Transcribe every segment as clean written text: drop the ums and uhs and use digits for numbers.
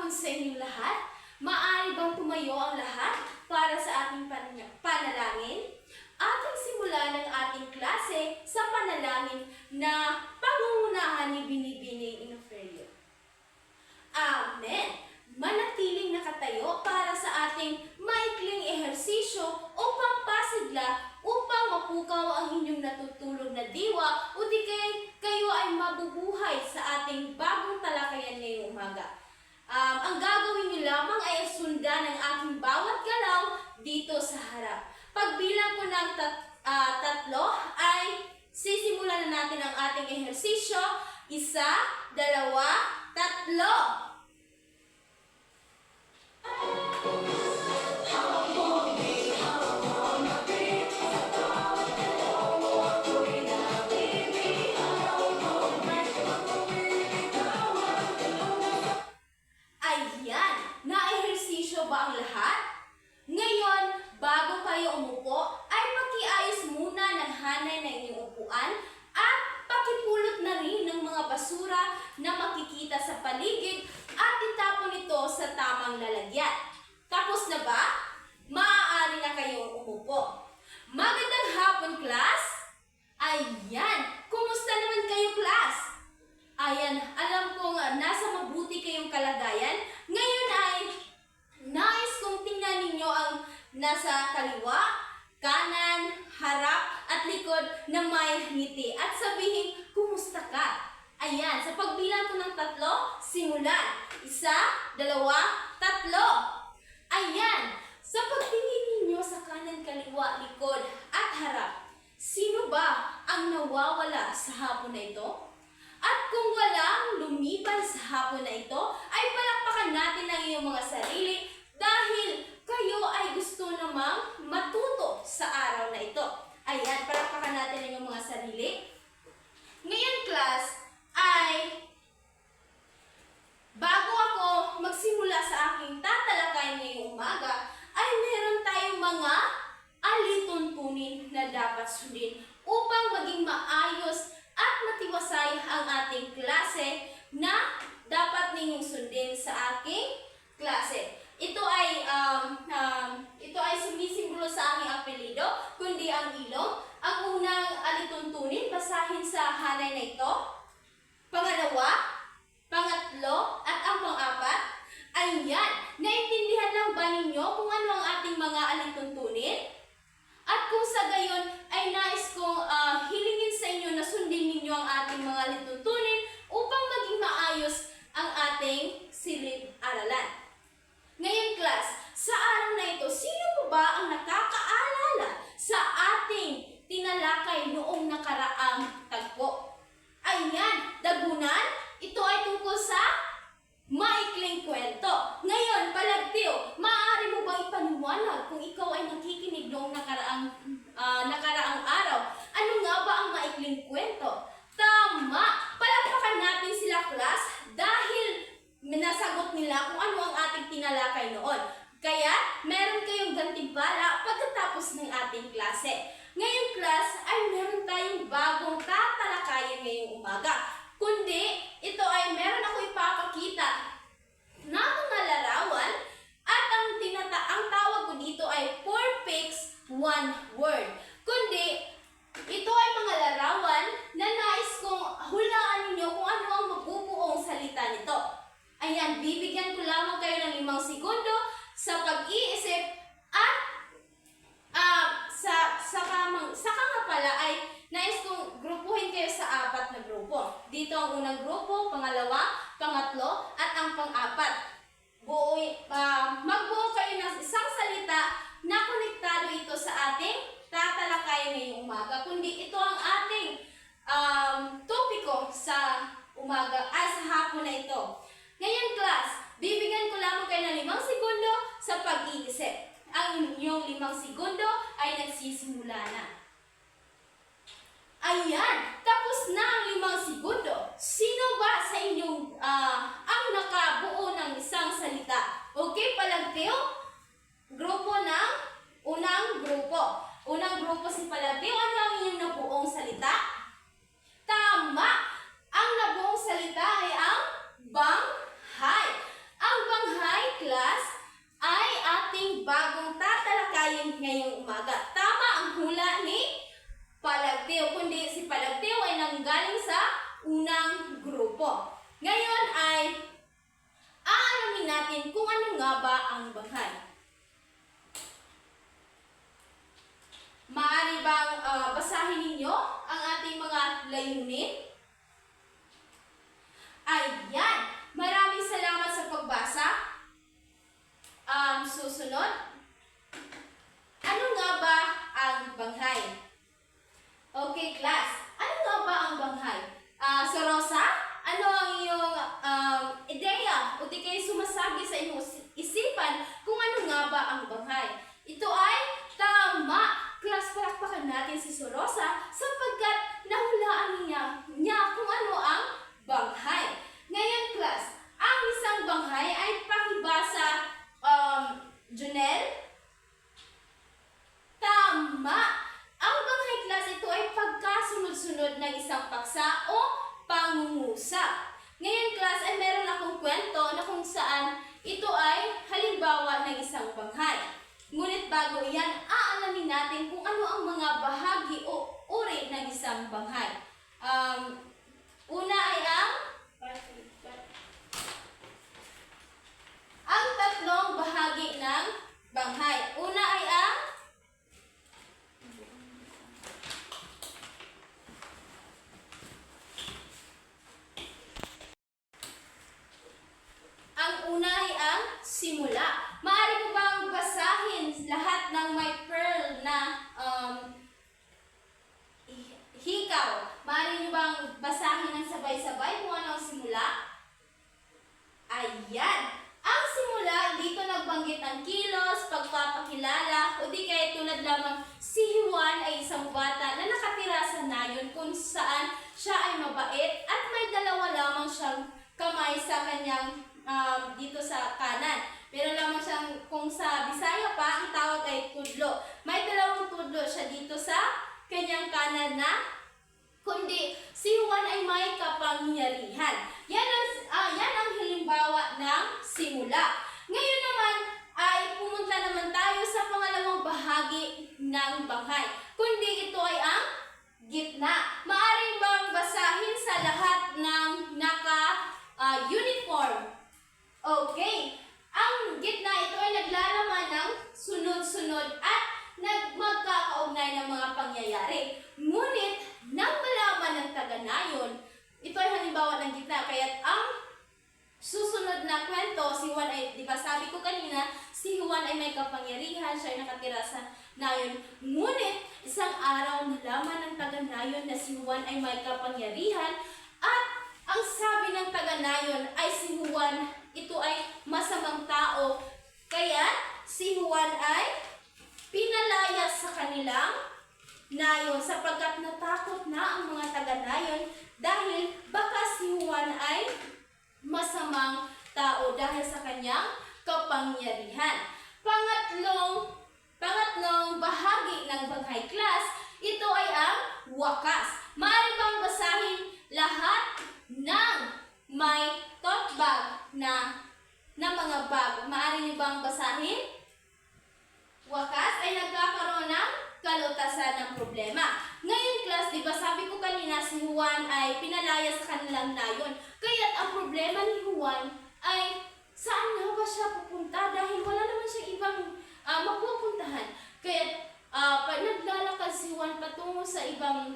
hapon sa inyong lahat. Maaari bang tumayo ang lahat para sa ating panalangin? Ating simulan ang ating klase sa panalangin na pangungunahan ni Binibining Inoferio. Amen! Manatiling nakatayo para sa ating maikling ehersisyo o pampasigla upang mapukaw ang inyong natutulog na diwa o di kayo ay mabubuhay sa ating bagong talakayan ngayong umaga. Ang gagawin niyo lamang ay sundan ang aking bawat galaw dito sa harap. Pagbilang ko ng tatlo ay sisimulan na natin ang ating ehersisyo. 1, 2, 3. Ayan! Na-ehersisyo ba ang lahat? Ngayon, bago kayo umupo, ay pakiayos muna ng hanay ng inyong upuan at pakipulot na rin ng mga basura na makikita sa paligid at itapon ito sa tamang lalagyan. Tapos na ba? Maaari na kayong umupo. Magandang hapon, class! Ayan! Kumusta naman kayo, class? Ayan, alam kong nasa mabuti kayong kalagayan. Ngayon ay nais kong tingnan ninyo ang nasa kaliwa, kanan, harap at likod na may ngiti at sabihin, kumusta ka? Ayan, sa pagbilang ko ng 3, simulan. 1, 2, 3. Ayan, sa pagtingin ninyo sa kanan, kaliwa, likod at harap, sino ba ang nawawala sa hapon na ito? At kung walang lumiban sa hapon na ito, ay palakpakan natin ang iyong mga sarili dahil kayo ay gusto namang matuto sa araw na ito. Ayan, palakpakan natin ang iyong mga sarili. Ngayon, class, ay bago ako magsimula sa aking tatalakayin ngayong umaga, ay meron tayong mga alituntunin na dapat sundin upang maging maayos at matiwasay ang ating klase na dapat ninyong sundin sa aking klase. Ito ay sumisimbolo sa aking apelido, kundi ang ilong. Ang unang alituntunin, basahin sa hanay na ito. Pangalawa, pangatlo, at ang pang-4. Ayan, naintindihan lang ba ninyo kung ano ang ating mga alituntunin? At kung sa gayon ay nais kong hilingin sa inyo na sundin ninyo ang ating mga lituntunin upang maging maayos ang ating silid-aralan. Ngayon, class, sa araw na ito, sino po ba ang nakakaalala sa ating tinalakay noong nakaraang tagpo? Ayan, dagunan, ito ay tungkol sa maikling kwento. Ngayon, Palagtiyo, maaari mo bang ipaliwanag kung ikaw ay nakikinig noong nakaraang araw? Ano nga ba ang maikling kwento? Tama! Palakpakan natin sila, class, dahil nasagot nila kung ano ang ating tinalakay noon. Kaya, meron kayong gantimpala pagkatapos ng ating klase. Ngayon, class, ay meron tayong bagong tatalakayan ngayong umaga. Kundi, ito ay meron ako ipapakita na mga larawan at ang tawag ko dito ay 4 pics, 1 word. Kundi, ito ay mga larawan na nais kong hulaan ninyo kung ano ang mabubuong salita nito. Ayan, bibigyan ko lamang kayo ng 5 segundo sa pag-iisip at saka nga pala ay nais kong grupuhin kayo sa 4 na grupo. Dito ang unang grupo, pangalawa, pangatlo, at ang pang-4. Magbuo kayo ng isang salita na konektado ito sa ating tatalakayan ngayong umaga. Kundi ito ang ating topiko sa sa hapon na ito. Ngayon, class, bibigyan ko lamang kayo ng 5 segundo sa pag-iisip. Ang inyong 5 segundo ay nagsisimula na. Ayan, tapos na ang 5 segundo. Sino ba sa inyong ang nakabuo ng isang salita? Okay, Palagtiyo? Grupo ng unang grupo. Unang grupo si Palagtiyo. Ano ang inyong nabuong salita? Tama! Ang nabuong salita ay ang banghay. Ang banghay grupo. Ngayon ay aalamin natin kung ano nga ba ang banghay. Maaari bang basahin ninyo ang ating mga layunin? Ayan! Maraming salamat sa pagbasa. Susunod. Ano nga ba ang banghay? Okay, class. Ano nga ba ang banghay? So, Rosa, ano ang iyong ideya o di kayo sumasabi sa inyong isipan kung ano nga ba ang banghay? Ito ay tama! Class, palakpakan natin si Rosa sapagkat nahulaan niya kung ano ang banghay. Ngayon, class, ang isang banghay ay pakibasa, Junel? Tama! Ang banghay, class, ito ay pagkasunod-sunod ng isang paksa o pangungusap. Ngayon, class, ay meron akong kwento na kung saan ito ay halimbawa ng isang banghay. Ngunit bago iyan, aalamin natin kung ano ang mga bahagi o uri ng isang banghay. Una ay ang tatlong bahagi ng banghay. Una ay ang simula. Maaari mo bang basahin lahat ng may pearl na hikaw? Maaari niyo bang basahin ng sabay-sabay kung ano ang simula? Ayan! Ang simula, dito nagbanggit ang kilos, pagpapakilala, o di kaya tulad lamang si Juan ay isang bata na nakatira sa nayon kung saan siya ay mabait at may dalawa lamang siyang kamay sa kanyang dito sa kanan. Pero lamang siyang, kung sa Bisaya pa, ang tawag ay tudlo. May dalawang tudlo siya dito sa kanyang kanan na kundi si Juan ay may kapangyarihan. Yan ang halimbawa ng simula. Ngayon naman ay pumunta naman tayo sa pangalawang bahagi ng banghay. Kundi ito ay ang gitna. Maaari bang basahin sa lahat ng naka-uniform? Okay. Ang gitna, ito ay naglalaman ng sunod-sunod at magkakaugnay ng mga pangyayari. Ngunit, nang malaman ng taga-nayon, ito ay halimbawa ng gitna. Kaya't ang susunod na kwento, si Juan ay, di ba sabi ko kanina, si Juan ay may kapangyarihan, siya ay nakatira sa nayon. Ngunit, isang araw nalaman ng taga-nayon na si Juan ay may kapangyarihan at ang sabi ng taga-nayon ay si Juan, ito ay masamang tao. Kaya si Juan ay pinalaya sa kanilang nayon sapagkat natakot na ang mga taga-nayon dahil baka si Juan ay masamang tao dahil sa kanyang kapangyarihan. Pangatlong bahagi ng banghay, class, ito ay ang wakas. Maaari bang basahin lahat ng may tote bag na mga bag? Maaari niyo bang basahin? Wakas ay nagkakaroon ng kalutasan ng problema. Ngayon, class, di ba sabi ko kanina si Juan ay pinalaya sa kanilang nayon. Kaya't ang problema ni Juan ay saan nga ba siya pupunta dahil wala naman siyang ibang mapupuntahan. Kaya't naglalakad si Juan patungo sa ibang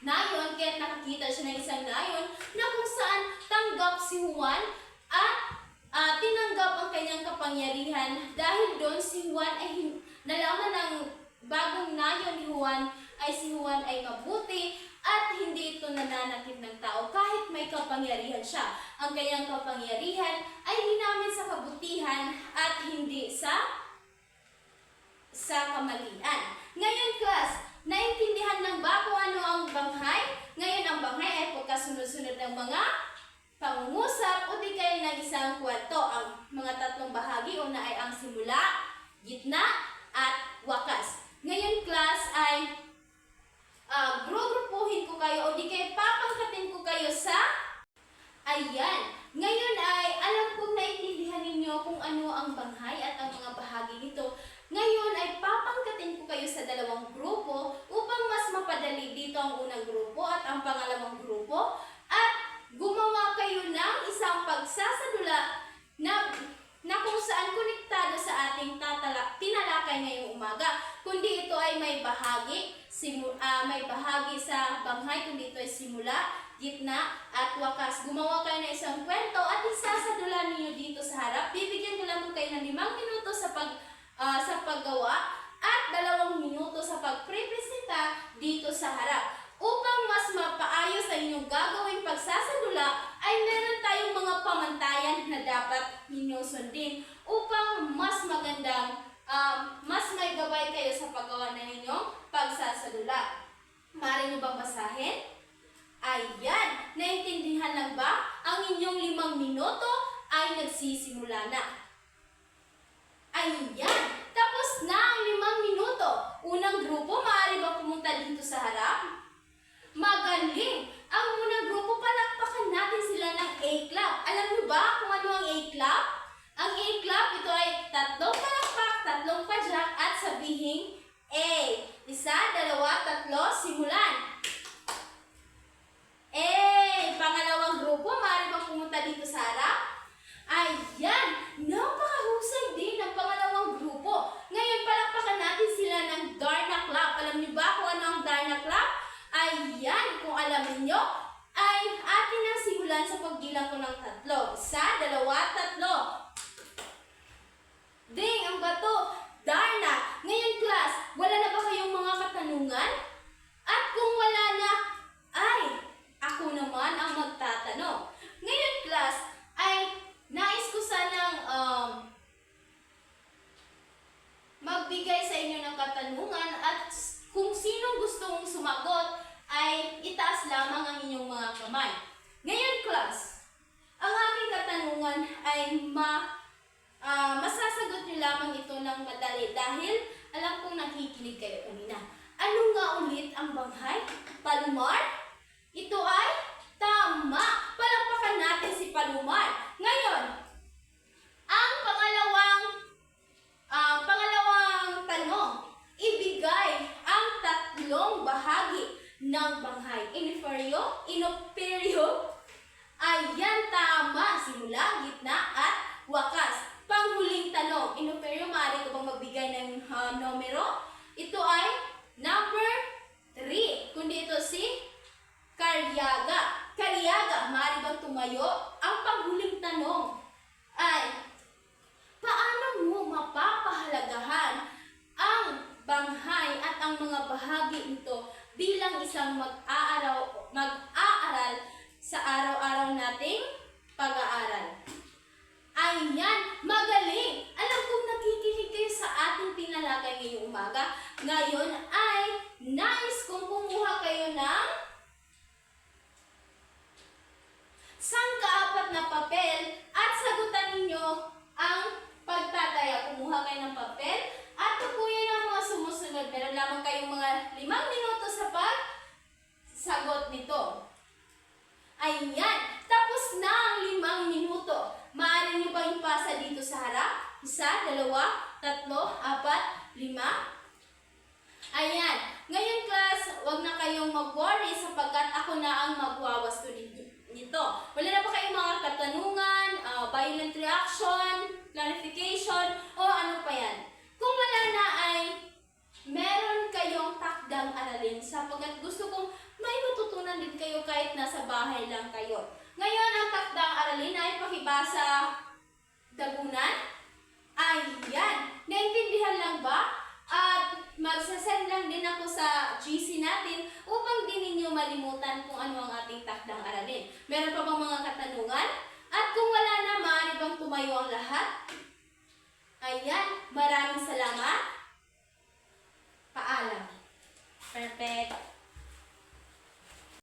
nayon, kaya't nakakita siya ng isang nayon na kung saan tanggap si Juan at tinanggap ang kanyang kapangyarihan. Dahil doon si Juan ay nalaman ng bagong nayon ni Juan ay si Juan ay mabuti at hindi ito nananakit ng tao kahit may kapangyarihan siya. Ang kanyang kapangyarihan ay ginamit sa kabutihan at hindi sa kamalian. Ngayon, class, naintindihan lang ba kung ano ang banghay? Ngayon, ang banghay ay pagkasunod-sunod ng mga pangungusap o di kaya ng isang kwento. Ang mga tatlong bahagi, una ay ang simula, gitna, at wakas. Ngayon, class, ay grupuhin ko kayo o di kaya papangkatin ko kayo sa ayan. Ngayon ay alam kong naintindihan ninyo kung ano ang banghay at ang mga bahagi nito. Ngayon ay papangkatin ko kayo sa dalawang grupo upang mas mapadali dito ang unang grupo at ang pangalawang grupo at gumawa pagsasadula na kung saan konektado sa ating tinalakay ngayong umaga. Kundi ito ay may bahagi sa banghay, kundi ito ay simula, gitna, at wakas. Gumawa kayo ng isang kwento at isasadula niyo dito sa harap. Bibigyan ko lang po kayo ng 5 minuto sa paggawa at 2 minuto sa pagprepresenta dito sa harap. Upang mas mapaayos ang inyong gagawing pagsasadula, ay meron tayong mga pamantayan na dapat ninyong sundin upang mas magandang, mas may gabay kayo sa paggawa ng inyong pagsasadula. Maaari nyo bang basahin? Ayan! Naintindihan lang ba? Ang inyong 5 minuto ay nagsisimula na. Ayan! Tapos na ang 5 minuto. Unang grupo, maaari ba pumunta dito sa harap? Magaling! Ang unang grupo, palakpakan natin sila ng A-clap. Alam niyo ba kung ano ang A-clap? Ang A-clap, ito ay 3 palakpak, 3 padyak at sabihing A. 1, 2, 3, simulan. A. Pangalawang grupo, maaari bang pumunta dito sa harap? Ayan! Napakahusay din ng pangalawang grupo. Ngayon, palakpakan natin sila ng Darna clap. Alam niyo ba kung ano ang Darna clap? Ayan! Kung alam niyo, ay atin ang simulan sa pagbilang ko ng 3. 1, 2, 3. Ding! Ang bato! Darna! Ngayon, class, wala na ba kayong mga katanungan? At kung wala na, ay ako naman ang magtatanong. Ngayon, class, ay nais ko sanang magbigay sa inyo ng katanungan at kung sinong gustong sumagot ay itaas lamang ang inyong mga kamay. Ngayon, class, ang aking katanungan ay masasagot niyo lamang ito ng madali dahil alam kong nakikinig kayo kanina. Ano nga ulit ang banghay? Palomar? Ito ay tama! Palakpakan natin si Palomar. Ngayon, ang pangalawang tanong, ibigay ang 3 bahagi ng banghay. Inoperyo. Ayan, tama. Simula, gitna, at wakas. Panghuling tanong, inoperyo, maaari ko bang magbigay ng numero? Ito ay number 3. Kundi ito si Karyaga. Karyaga, maaari bang tumayo? Ang panghuling tanong ay, paano mo mapapahalagahan ang banghay at ang mga bahagi nito bilang isang mag-aaral sa araw-araw nating pag-aaral? Ayan, magaling! Alam kong nakikinig kayo sa ating tinalakay ngayong umaga. Ngayon ay nais kong kumuha kayo ng sangkaapat na papel at sagutan ninyo ang pagtataya. Kumuha kayo ng papel at tukuyin ang mga sumusunod. Meron lamang kayong mga 5 minuto sa pagsagot nito. Ayan, tapos na ang 5 minuto. Maaari nyo ba ipasa dito sa harap? 1, 2, 3, 4, 5. Ayan, ngayon class, huwag na kayong mag-worry sapagkat ako na ang magwawasto nito. Wala na ba kayong mga katanungan, violent reaction, clarification, o ano pa yan? Kung wala na ay meron kayong takdang aralin sapagkat gusto kong may matutunan din kayo kahit nasa bahay lang kayo. Ngayon, ang takdang aralin ay pakibasa dagunan. Ayan. Naintindihan lang ba? At magsasend lang din ako sa GC natin upang di ninyo malimutan kung ano ang ating takdang aralin. Meron pa bang mga katanungan? At kung wala na, maaari bang tumayo ang lahat? Ayan. Maraming salamat. Paalam. Perfect.